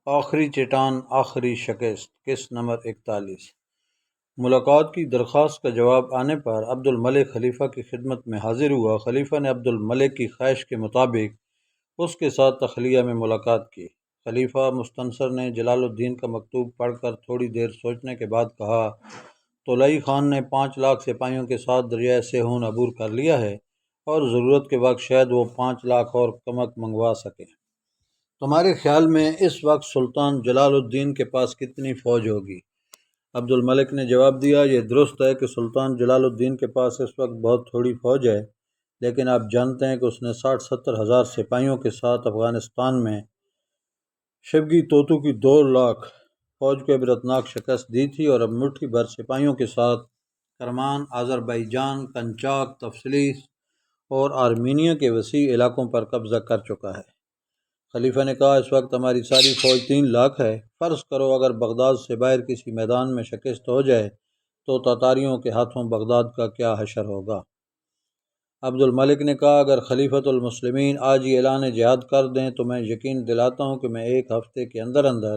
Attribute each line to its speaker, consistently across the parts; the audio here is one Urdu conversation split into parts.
Speaker 1: آخری چٹان آخری شکست قسط نمبر 41۔ ملاقات کی درخواست کا جواب آنے پر عبد الملک خلیفہ کی خدمت میں حاضر ہوا۔ خلیفہ نے عبد الملک کی خواہش کے مطابق اس کے ساتھ تخلیہ میں ملاقات کی۔ خلیفہ مستنصر نے جلال الدین کا مکتوب پڑھ کر تھوڑی دیر سوچنے کے بعد کہا، طولائی خان نے 5 لاکھ سپاہیوں کے ساتھ دریائے سیہون عبور کر لیا ہے اور ضرورت کے وقت شاید وہ 5 لاکھ اور کمک منگوا سکے۔ تمہارے خیال میں اس وقت سلطان جلال الدین کے پاس کتنی فوج ہوگی؟ عبد الملک نے جواب دیا، یہ درست ہے کہ سلطان جلال الدین کے پاس اس وقت بہت تھوڑی فوج ہے، لیکن آپ جانتے ہیں کہ اس نے 60-70 ہزار سپاہیوں کے ساتھ افغانستان میں شبگی توتو کی 2 لاکھ فوج کو عبرتناک شکست دی تھی اور اب مٹھی بھر سپاہیوں کے ساتھ کرمان، آذربائیجان، کنچاک، تفلیس اور آرمینیا کے وسیع علاقوں پر قبضہ کر چکا ہے۔ خلیفہ نے کہا، اس وقت ہماری ساری فوج 3 لاکھ ہے۔ فرض کرو اگر بغداد سے باہر کسی میدان میں شکست ہو جائے تو تاتاریوں کے ہاتھوں بغداد کا کیا حشر ہوگا؟ عبد الملک نے کہا، اگر خلیفۃ المسلمین آج ہی اعلان جہاد کر دیں تو میں یقین دلاتا ہوں کہ میں 1 ہفتے کے اندر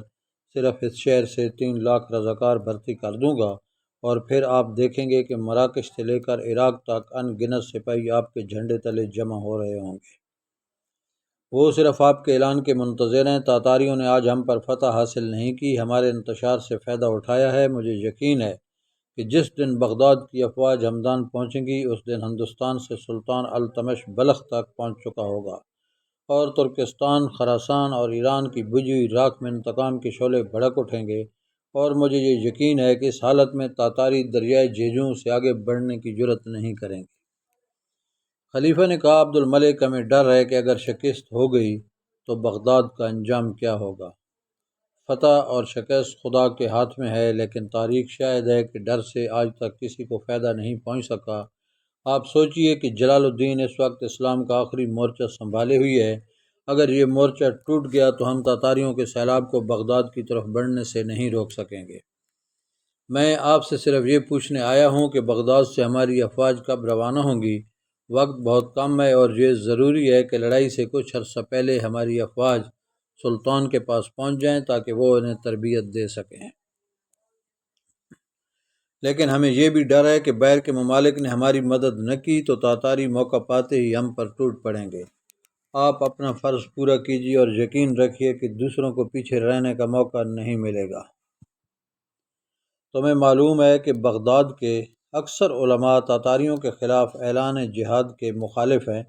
Speaker 1: صرف اس شہر سے 3 لاکھ رضاکار بھرتی کر دوں گا، اور پھر آپ دیکھیں گے کہ مراکش سے لے کر عراق تک ان گنت سپاہی آپ کے جھنڈے تلے جمع ہو رہے ہوں گے۔ وہ صرف آپ کے اعلان کے منتظر ہیں۔ تاتاریوں نے آج ہم پر فتح حاصل نہیں کی، ہمارے انتشار سے فائدہ اٹھایا ہے۔ مجھے یقین ہے کہ جس دن بغداد کی افواج ہمدان پہنچیں گی اس دن ہندوستان سے سلطان التمش بلخ تک پہنچ چکا ہوگا، اور ترکستان، خراسان اور ایران کی بجھی ہوئی راکھ میں انتقام کے شعلے بھڑک اٹھیں گے، اور مجھے یہ یقین ہے کہ اس حالت میں تاتاری دریائے جیجوں سے آگے بڑھنے کی جرأت نہیں کریں گے۔ خلیفہ نے کہا، عبد الملک، ہمیں ڈر ہے کہ اگر شکست ہو گئی تو بغداد کا انجام کیا ہوگا؟ فتح اور شکست خدا کے ہاتھ میں ہے، لیکن تاریخ شاہد ہے کہ ڈر سے آج تک کسی کو فائدہ نہیں پہنچ سکا۔ آپ سوچئے کہ جلال الدین اس وقت اسلام کا آخری مورچہ سنبھالے ہوئی ہے۔ اگر یہ مورچہ ٹوٹ گیا تو ہم تاتاریوں کے سیلاب کو بغداد کی طرف بڑھنے سے نہیں روک سکیں گے۔ میں آپ سے صرف یہ پوچھنے آیا ہوں کہ بغداد سے ہماری افواج کب روانہ ہوں گی؟ وقت بہت کم ہے اور یہ ضروری ہے کہ لڑائی سے کچھ عرصہ پہلے ہماری افواج سلطان کے پاس پہنچ جائیں تاکہ وہ انہیں تربیت دے سکیں۔ لیکن ہمیں یہ بھی ڈر ہے کہ باہر کے ممالک نے ہماری مدد نہ کی تو تاتاری موقع پاتے ہی ہم پر ٹوٹ پڑیں گے۔ آپ اپنا فرض پورا کیجیے اور یقین رکھیے کہ دوسروں کو پیچھے رہنے کا موقع نہیں ملے گا۔ تمہیں معلوم ہے کہ بغداد کے اکثر علماء تاتاریوں کے خلاف اعلان جہاد کے مخالف ہیں۔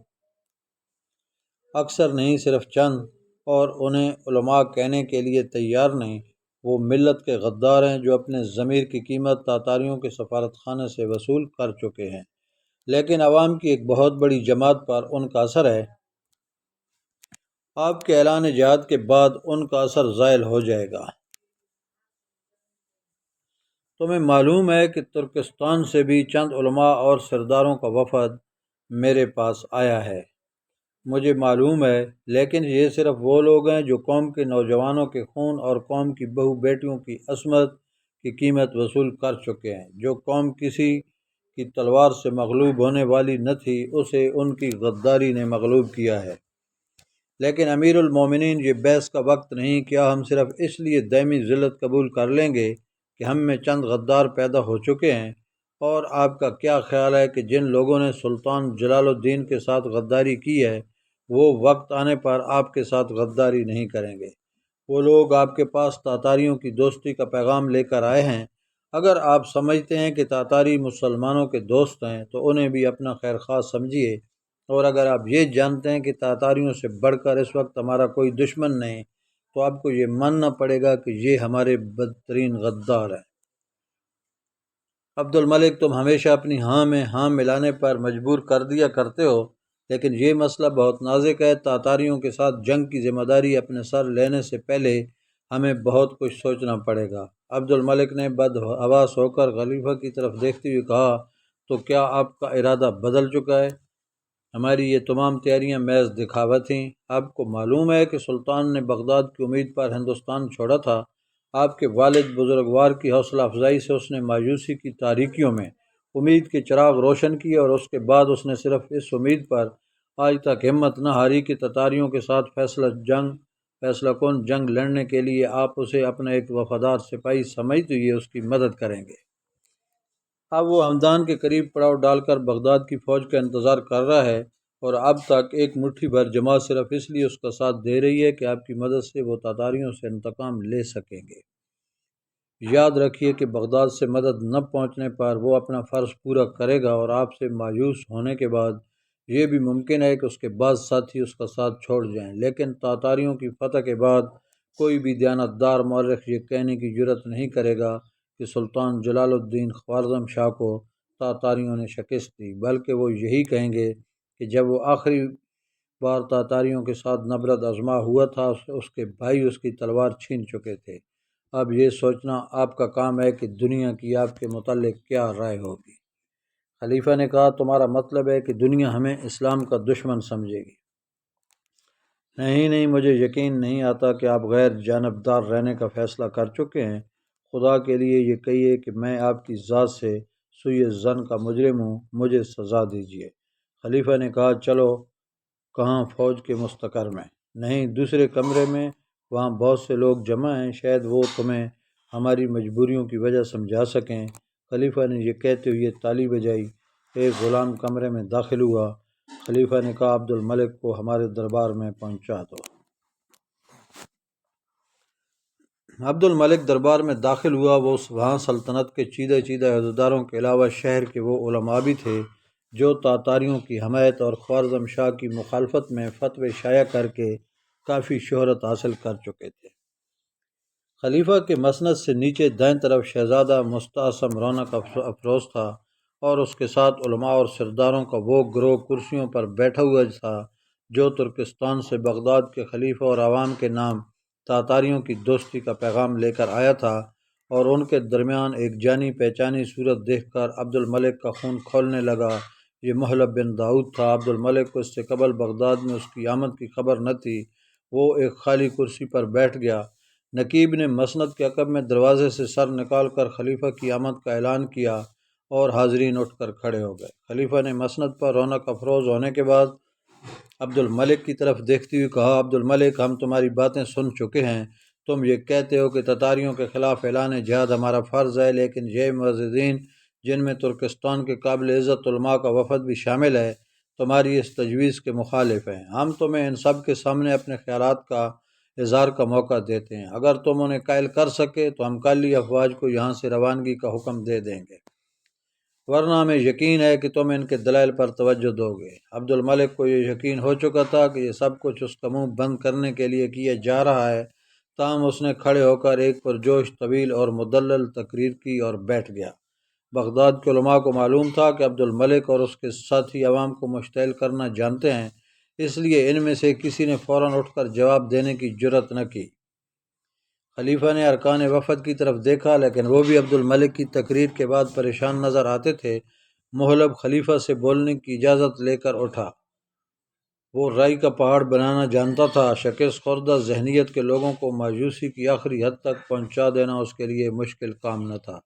Speaker 1: اکثر نہیں، صرف چند، اور انہیں علماء کہنے کے لیے تیار نہیں۔ وہ ملت کے غدار ہیں جو اپنے ضمیر کی قیمت تاتاریوں کے سفارت خانے سے وصول کر چکے ہیں، لیکن عوام کی ایک بہت بڑی جماعت پر ان کا اثر ہے۔ آپ کے اعلان جہاد کے بعد ان کا اثر زائل ہو جائے گا۔ تمہیں معلوم ہے کہ ترکستان سے بھی چند علماء اور سرداروں کا وفد میرے پاس آیا ہے۔ مجھے معلوم ہے، لیکن یہ صرف وہ لوگ ہیں جو قوم کے نوجوانوں کے خون اور قوم کی بہو بیٹیوں کی عصمت کی قیمت وصول کر چکے ہیں۔ جو قوم کسی کی تلوار سے مغلوب ہونے والی نہ تھی، اسے ان کی غداری نے مغلوب کیا ہے۔ لیکن امیر المومنین، یہ بحث کا وقت نہیں۔ کیا ہم صرف اس لیے دائمی ذلت قبول کر لیں گے کہ ہم میں چند غدار پیدا ہو چکے ہیں؟ اور آپ کا کیا خیال ہے کہ جن لوگوں نے سلطان جلال الدین کے ساتھ غداری کی ہے وہ وقت آنے پر آپ کے ساتھ غداری نہیں کریں گے؟ وہ لوگ آپ کے پاس تاتاریوں کی دوستی کا پیغام لے کر آئے ہیں۔ اگر آپ سمجھتے ہیں کہ تاتاری مسلمانوں کے دوست ہیں تو انہیں بھی اپنا خیر خواہ سمجھیے، اور اگر آپ یہ جانتے ہیں کہ تاتاریوں سے بڑھ کر اس وقت ہمارا کوئی دشمن نہیں تو آپ کو یہ ماننا پڑے گا کہ یہ ہمارے بدترین غدار ہیں۔ عبد الملک، تم ہمیشہ اپنی ہاں میں ہاں ملانے پر مجبور کر دیا کرتے ہو، لیکن یہ مسئلہ بہت نازک ہے۔ تاتاریوں کے ساتھ جنگ کی ذمہ داری اپنے سر لینے سے پہلے ہمیں بہت کچھ سوچنا پڑے گا۔ عبد الملک نے بدحواس ہو کر خلیفہ کی طرف دیکھتے ہوئے کہا، تو کیا آپ کا ارادہ بدل چکا ہے؟ ہماری یہ تمام تیاریاں محض دکھاوا تھیں۔ آپ کو معلوم ہے کہ سلطان نے بغداد کی امید پر ہندوستان چھوڑا تھا۔ آپ کے والد بزرگوار کی حوصلہ افزائی سے اس نے مایوسی کی تاریکیوں میں امید کے چراغ روشن کیے، اور اس کے بعد اس نے صرف اس امید پر آج تک ہمت نہ ہاری کہ تاتاریوں کے ساتھ فیصلہ جنگ فیصلہ کن جنگ لڑنے کے لیے آپ اسے اپنا ایک وفادار سپاہی سمجھتے ہوئے اس کی مدد کریں گے۔ اب وہ ہمدان کے قریب پڑاؤ ڈال کر بغداد کی فوج کا انتظار کر رہا ہے، اور اب تک ایک مٹھی بھر جماعت صرف اس لیے اس کا ساتھ دے رہی ہے کہ آپ کی مدد سے وہ تاتاریوں سے انتقام لے سکیں گے۔ یاد رکھیے کہ بغداد سے مدد نہ پہنچنے پر وہ اپنا فرض پورا کرے گا، اور آپ سے مایوس ہونے کے بعد یہ بھی ممکن ہے کہ اس کے بعض ساتھی اس کا ساتھ چھوڑ جائیں، لیکن تاتاریوں کی فتح کے بعد کوئی بھی دیانتدار مورخ یہ کہنے کی جرات نہیں کرے گا کہ سلطان جلال الدین خوارزم شاہ کو تاتاریوں نے شکست دی، بلکہ وہ یہی کہیں گے کہ جب وہ آخری بار تاتاریوں کے ساتھ نبرد آزما ہوا تھا اس کے بھائی اس کی تلوار چھین چکے تھے۔ اب یہ سوچنا آپ کا کام ہے کہ دنیا کی آپ کے متعلق کیا رائے ہوگی۔ خلیفہ نے کہا، تمہارا مطلب ہے کہ دنیا ہمیں اسلام کا دشمن سمجھے گی؟ نہیں، مجھے یقین نہیں آتا کہ آپ غیر جانبدار رہنے کا فیصلہ کر چکے ہیں۔ خدا کے لیے یہ کہیے کہ میں آپ کی ذات سے سوئے زن کا مجرم ہوں، مجھے سزا دیجیے۔ خلیفہ نے کہا، چلو۔ کہاں؟ فوج کے مستقر میں؟ نہیں، دوسرے کمرے میں، وہاں بہت سے لوگ جمع ہیں، شاید وہ تمہیں ہماری مجبوریوں کی وجہ سمجھا سکیں۔ خلیفہ نے یہ کہتے ہوئے تالی بجائی۔ ایک غلام کمرے میں داخل ہوا۔ خلیفہ نے کہا، عبد الملک کو ہمارے دربار میں پہنچا دو۔ عبد الملک دربار میں داخل ہوا۔ وہاں سلطنت کے چیدہ عہدیداروں کے علاوہ شہر کے وہ علماء بھی تھے جو تاتاریوں کی حمایت اور خوارزم شاہ کی مخالفت میں فتوے شائع کر کے کافی شہرت حاصل کر چکے تھے۔ خلیفہ کے مسند سے نیچے دائیں طرف شہزادہ مستعصم رونق افروز تھا، اور اس کے ساتھ علماء اور سرداروں کا وہ گروہ کرسیوں پر بیٹھا ہوا تھا جو ترکستان سے بغداد کے خلیفہ اور عوام کے نام تاتاریوں کی دوستی کا پیغام لے کر آیا تھا، اور ان کے درمیان ایک جانی پہچانی صورت دیکھ کر عبد الملک کا خون کھولنے لگا۔ یہ محلب بن داؤد تھا۔ عبد الملک کو اس سے قبل بغداد میں اس کی آمد کی خبر نہ تھی۔ وہ ایک خالی کرسی پر بیٹھ گیا۔ نقیب نے مسند کے عقب میں دروازے سے سر نکال کر خلیفہ کی آمد کا اعلان کیا، اور حاضرین اٹھ کر کھڑے ہو گئے۔ خلیفہ نے مسند پر رونق افروز ہونے کے بعد عبد الملک کی طرف دیکھتے ہوئے کہا، عبد الملک، ہم تمہاری باتیں سن چکے ہیں۔ تم یہ کہتے ہو کہ تاتاریوں کے خلاف اعلان جہاد ہمارا فرض ہے، لیکن یہ معززین، جن میں ترکستان کے قابل عزت علماء کا وفد بھی شامل ہے، تمہاری اس تجویز کے مخالف ہیں۔ ہم تمہیں ان سب کے سامنے اپنے خیالات کا اظہار کا موقع دیتے ہیں۔ اگر تم انہیں قائل کر سکے تو ہم کل ہی افواج کو یہاں سے روانگی کا حکم دے دیں گے، ورنہ ہمیں یقین ہے کہ تم ان کے دلائل پر توجہ دو گے۔ عبد الملک کو یہ یقین ہو چکا تھا کہ یہ سب کچھ اس کا منہ بند کرنے کے لیے کیا جا رہا ہے، تاہم اس نے کھڑے ہو کر ایک پرجوش، طویل اور مدلل تقریر کی اور بیٹھ گیا۔ بغداد کے علماء کو معلوم تھا کہ عبد الملک اور اس کے ساتھی عوام کو مشتعل کرنا جانتے ہیں، اس لیے ان میں سے کسی نے فوراً اٹھ کر جواب دینے کی جرات نہ کی۔ خلیفہ نے ارکان وفد کی طرف دیکھا، لیکن وہ بھی عبد الملک کی تقریر کے بعد پریشان نظر آتے تھے۔ محلب خلیفہ سے بولنے کی اجازت لے کر اٹھا۔ وہ رائی کا پہاڑ بنانا جانتا تھا۔ شکست خوردہ ذہنیت کے لوگوں کو مایوسی کی آخری حد تک پہنچا دینا اس کے لیے مشکل کام نہ تھا۔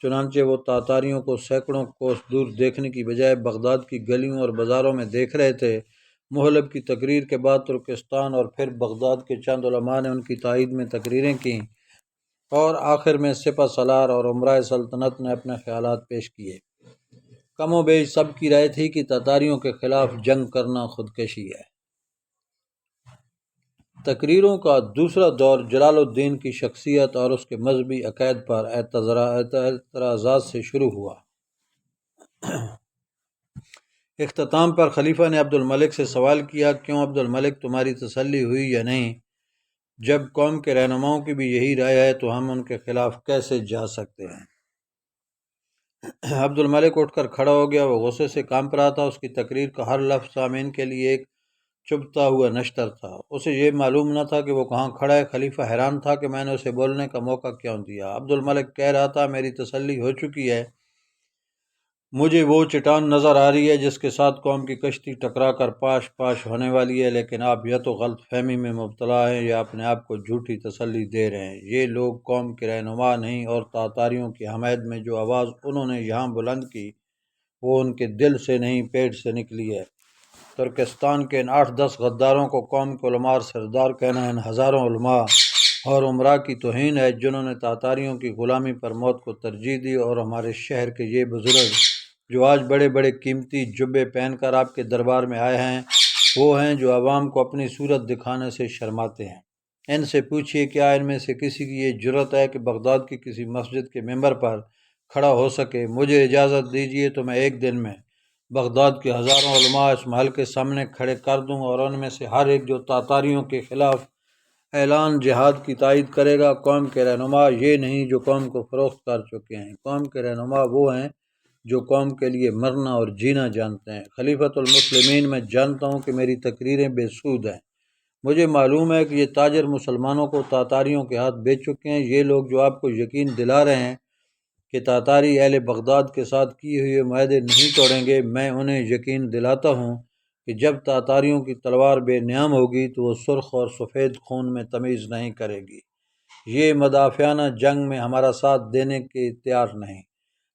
Speaker 1: چنانچہ وہ تاتاریوں کو سینکڑوں کوس دور دیکھنے کی بجائے بغداد کی گلیوں اور بازاروں میں دیکھ رہے تھے۔ محلب کی تقریر کے بعد ترکستان اور پھر بغداد کے چند علماء نے ان کی تائید میں تقریریں کیں، اور آخر میں سپہ سالار اور امراء سلطنت نے اپنے خیالات پیش کیے۔ کم و بیش سب کی رائے تھی کہ تاتاریوں کے خلاف جنگ کرنا خودکشی ہے۔ تقریروں کا دوسرا دور جلال الدین کی شخصیت اور اس کے مذہبی عقائد پر اعتراضات سے شروع ہوا۔ اختتام پر خلیفہ نے عبد الملک سے سوال کیا، کیوں عبد الملک، تمہاری تسلی ہوئی یا نہیں؟ جب قوم کے رہنماؤں کی بھی یہی رائے ہے تو ہم ان کے خلاف کیسے جا سکتے ہیں؟ عبد الملک اٹھ کر کھڑا ہو گیا۔ وہ غصے سے کانپ رہا تھا۔ اس کی تقریر کا ہر لفظ سامعین کے لیے ایک چبھتا ہوا نشتر تھا۔ اسے یہ معلوم نہ تھا کہ وہ کہاں کھڑا ہے۔ خلیفہ حیران تھا کہ میں نے اسے بولنے کا موقع کیوں دیا۔ عبد الملک کہہ رہا تھا، میری تسلی ہو چکی ہے۔ مجھے وہ چٹان نظر آ رہی ہے جس کے ساتھ قوم کی کشتی ٹکرا کر پاش ہونے والی ہے، لیکن آپ یا تو غلط فہمی میں مبتلا ہیں یا اپنے آپ کو جھوٹی تسلی دے رہے ہیں۔ یہ لوگ قوم کے رہنما نہیں، اور تاتاریوں کی حمایت میں جو آواز انہوں نے یہاں بلند کی وہ ان کے دل سے نہیں، پیٹ سے نکلی ہے۔ ترکستان کے ان 8-10 غداروں کو قوم کے علماء سردار کہنا ان ہزاروں علماء اور عمرا کی توہین ہے جنہوں نے تاتاریوں کی غلامی پر موت کو ترجیح دی، اور ہمارے شہر کے یہ بزرگ جو آج بڑے بڑے قیمتی جبے پہن کر آپ کے دربار میں آئے ہیں وہ ہیں جو عوام کو اپنی صورت دکھانے سے شرماتے ہیں۔ ان سے پوچھئے کیا ان میں سے کسی کی یہ جرأت ہے کہ بغداد کی کسی مسجد کے ممبر پر کھڑا ہو سکے؟ مجھے اجازت دیجیے تو میں ایک دن میں بغداد کے ہزاروں علماء اس محل کے سامنے کھڑے کر دوں، اور ان میں سے ہر ایک جو تاتاریوں کے خلاف اعلان جہاد کی تائید کرے گا۔ قوم کے رہنما یہ نہیں جو قوم کو فروخت کر چکے ہیں، قوم کے رہنما وہ ہیں جو قوم کے لیے مرنا اور جینا جانتے ہیں۔ خلیفۃ المسلمین، میں جانتا ہوں کہ میری تقریریں بے سود ہیں۔ مجھے معلوم ہے کہ یہ تاجر مسلمانوں کو تاتاریوں کے ہاتھ بیچ چکے ہیں۔ یہ لوگ جو آپ کو یقین دلا رہے ہیں کہ تاتاری اہل بغداد کے ساتھ کیے ہوئے معاہدے نہیں توڑیں گے، میں انہیں یقین دلاتا ہوں کہ جب تاتاریوں کی تلوار بے نیام ہوگی تو وہ سرخ اور سفید خون میں تمیز نہیں کرے گی۔ یہ مدافعانہ جنگ میں ہمارا ساتھ دینے کے تیار نہیں،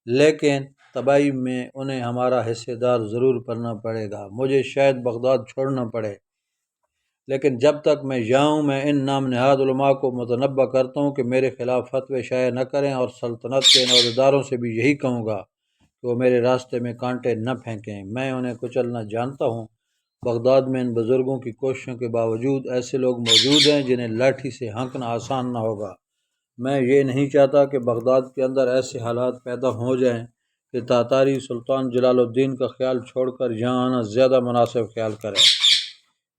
Speaker 1: لیکن تباہی میں انہیں ہمارا حصہ دار ضرور بننا پڑے گا۔ مجھے شاید بغداد چھوڑنا پڑے، لیکن جب تک میں جاؤں میں ان نام نہاد علماء کو متنبہ کرتا ہوں کہ میرے خلاف فتوے شائع نہ کریں، اور سلطنت کے ان عہدیداروں سے بھی یہی کہوں گا کہ وہ میرے راستے میں کانٹے نہ پھینکیں۔ میں انہیں کچلنا جانتا ہوں۔ بغداد میں ان بزرگوں کی کوششوں کے باوجود ایسے لوگ موجود ہیں جنہیں لاٹھی سے ہانکنا آسان نہ ہوگا۔ میں یہ نہیں چاہتا کہ بغداد کے اندر ایسے حالات پیدا ہو جائیں کہ تاتاری سلطان جلال الدین کا خیال چھوڑ کر یہاں آنا زیادہ مناسب خیال کریں۔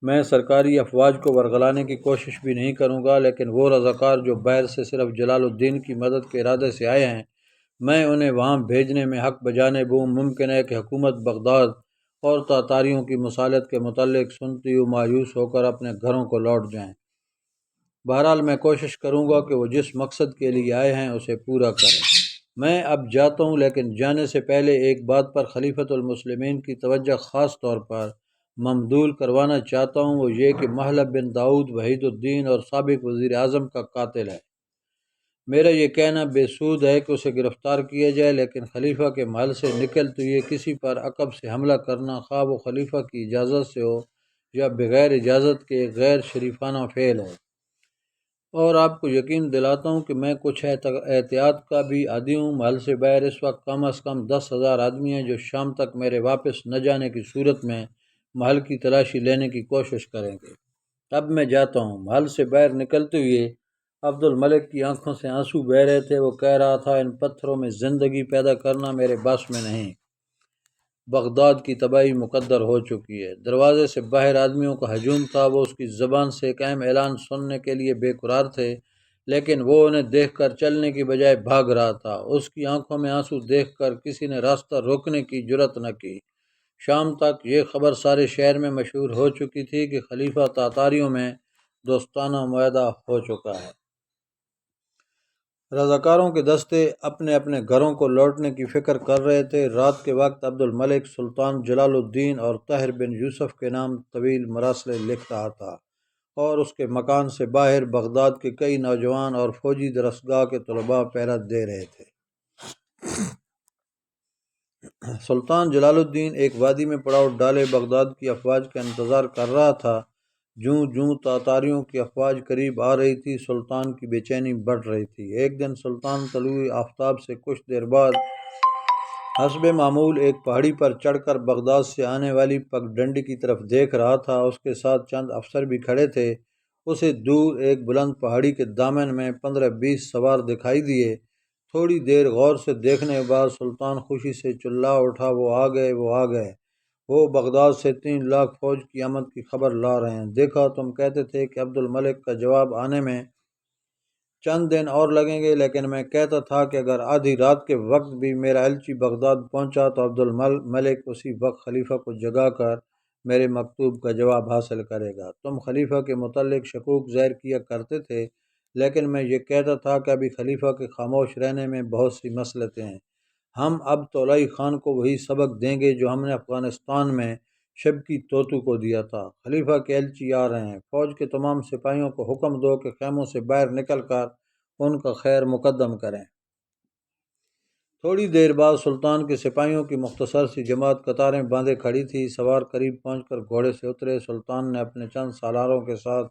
Speaker 1: میں سرکاری افواج کو ورگلانے کی کوشش بھی نہیں کروں گا، لیکن وہ رضاکار جو باہر سے صرف جلال الدین کی مدد کے ارادے سے آئے ہیں، میں انہیں وہاں بھیجنے میں حق بجانب ہوں۔ ممکن ہے کہ حکومت بغداد اور تاتاریوں کی مصالحت کے متعلق سنتی ہوئی مایوس ہو کر اپنے گھروں کو لوٹ جائیں۔ بہرحال میں کوشش کروں گا کہ وہ جس مقصد کے لیے آئے ہیں اسے پورا کریں۔ میں اب جاتا ہوں، لیکن جانے سے پہلے ایک بات پر خلیفۃ المسلمین کی توجہ خاص طور پر مبذول کروانا چاہتا ہوں، وہ یہ کہ محلب بن داؤد وحید الدین اور سابق وزیر اعظم کا قاتل ہے۔ میرا یہ کہنا بے سود ہے کہ اسے گرفتار کیا جائے، لیکن خلیفہ کے محل سے نکلتے ہوئے کسی پر عقب سے حملہ کرنا، خواہ وہ خلیفہ کی اجازت سے ہو یا بغیر اجازت کے، ایک غیر شریفانہ فعل ہے۔ اور آپ کو یقین دلاتا ہوں کہ میں کچھ احتیاط کا بھی عادی ہوں۔ محل سے باہر اس وقت کم از کم 10,000 آدمی ہیں جو شام تک میرے واپس نہ جانے کی صورت میں محل کی تلاشی لینے کی کوشش کریں گے۔ اب میں جاتا ہوں۔ محل سے باہر نکلتے ہوئے عبد الملک کی آنکھوں سے آنسو بہہ رہے تھے۔ وہ کہہ رہا تھا، ان پتھروں میں زندگی پیدا کرنا میرے بس میں نہیں۔ بغداد کی تباہی مقدر ہو چکی ہے۔ دروازے سے باہر آدمیوں کا ہجوم تھا۔ وہ اس کی زبان سے ایک اہم اعلان سننے کے لیے بے قرار تھے، لیکن وہ انہیں دیکھ کر چلنے کی بجائے بھاگ رہا تھا۔ اس کی آنکھوں میں آنسو دیکھ کر کسی نے راستہ روکنے کی جرأت نہ کی۔ شام تک یہ خبر سارے شہر میں مشہور ہو چکی تھی کہ خلیفہ تاتاریوں میں دوستانہ معاہدہ ہو چکا ہے۔ رضاکاروں کے دستے اپنے اپنے گھروں کو لوٹنے کی فکر کر رہے تھے۔ رات کے وقت عبد الملک سلطان جلال الدین اور طاہر بن یوسف کے نام طویل مراسلے لکھ رہا تھا، اور اس کے مکان سے باہر بغداد کے کئی نوجوان اور فوجی درسگاہ کے طلباء پہرہ دے رہے تھے۔ سلطان جلال الدین ایک وادی میں پڑاؤ ڈالے بغداد کی افواج کا انتظار کر رہا تھا۔ جوں جوں تاتاریوں کی افواج قریب آ رہی تھی، سلطان کی بے چینی بڑھ رہی تھی۔ ایک دن سلطان طلوع آفتاب سے کچھ دیر بعد حسب معمول ایک پہاڑی پر چڑھ کر بغداد سے آنے والی پگڈنڈی کی طرف دیکھ رہا تھا۔ اس کے ساتھ چند افسر بھی کھڑے تھے۔ اسے دور ایک بلند پہاڑی کے دامن میں 15-20 سوار دکھائی دیے۔ تھوڑی دیر غور سے دیکھنے کے بعد سلطان خوشی سے چلا اٹھا، وہ آ گئے، وہ آ گئے! وہ بغداد سے 3 لاکھ فوج کی آمد کی خبر لا رہے ہیں۔ دیکھا، تم کہتے تھے کہ عبد الملک کا جواب آنے میں چند دن اور لگیں گے، لیکن میں کہتا تھا کہ اگر آدھی رات کے وقت بھی میرا ایلچی بغداد پہنچا تو عبد الملک اسی وقت خلیفہ کو جگا کر میرے مکتوب کا جواب حاصل کرے گا۔ تم خلیفہ کے متعلق شکوک ظاہر کیا کرتے تھے، لیکن میں یہ کہتا تھا کہ ابھی خلیفہ کے خاموش رہنے میں بہت سی مصلحتیں ہیں۔ ہم اب طولائی خان کو وہی سبق دیں گے جو ہم نے افغانستان میں شبکی توتو کو دیا تھا۔ خلیفہ کے ایلچی آ رہے ہیں۔ فوج کے تمام سپاہیوں کو حکم دو کہ خیموں سے باہر نکل کر ان کا خیر مقدم کریں۔ تھوڑی دیر بعد سلطان کے سپاہیوں کی مختصر سی جماعت قطاریں باندھے کھڑی تھی۔ سوار قریب پہنچ کر گھوڑے سے اترے۔ سلطان نے اپنے چند سالاروں کے ساتھ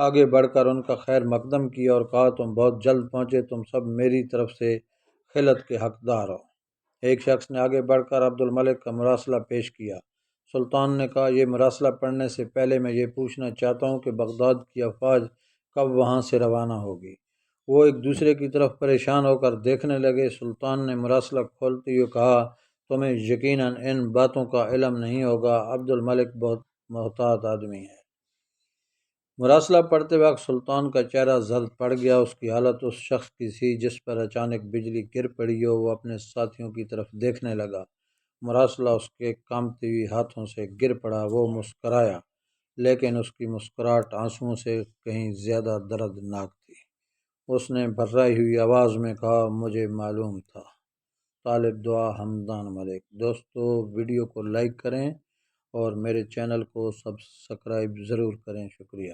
Speaker 1: آگے بڑھ کر ان کا خیر مقدم کیا اور کہا، تم بہت جلد پہنچے، تم سب میری طرف سے خلعت کے حقدار ہو۔ ایک شخص نے آگے بڑھ کر عبد الملک کا مراسلہ پیش کیا۔ سلطان نے کہا، یہ مراسلہ پڑھنے سے پہلے میں یہ پوچھنا چاہتا ہوں کہ بغداد کی افواج کب وہاں سے روانہ ہوگی؟ وہ ایک دوسرے کی طرف پریشان ہو کر دیکھنے لگے۔ سلطان نے مراسلہ کھولتے ہوئے کہا، تمہیں یقیناً ان باتوں کا علم نہیں ہوگا، عبد الملک بہت محتاط آدمی ہے۔ مراسلہ پڑھتے وقت سلطان کا چہرہ زرد پڑ گیا۔ اس کی حالت اس شخص کی سی جس پر اچانک بجلی گر پڑی ہو۔ وہ اپنے ساتھیوں کی طرف دیکھنے لگا۔ مراسلہ اس کے کانپتے ہوئے ہاتھوں سے گر پڑا۔ وہ مسکرایا، لیکن اس کی مسکراہٹ آنسوؤں سے کہیں زیادہ دردناک تھی۔ اس نے بھررائی ہوئی آواز میں کہا، مجھے معلوم تھا۔ طالب دعا حمدان ملک۔ دوستو، ویڈیو کو لائک کریں اور میرے چینل کو سبسکرائب ضرور کریں۔ شکریہ۔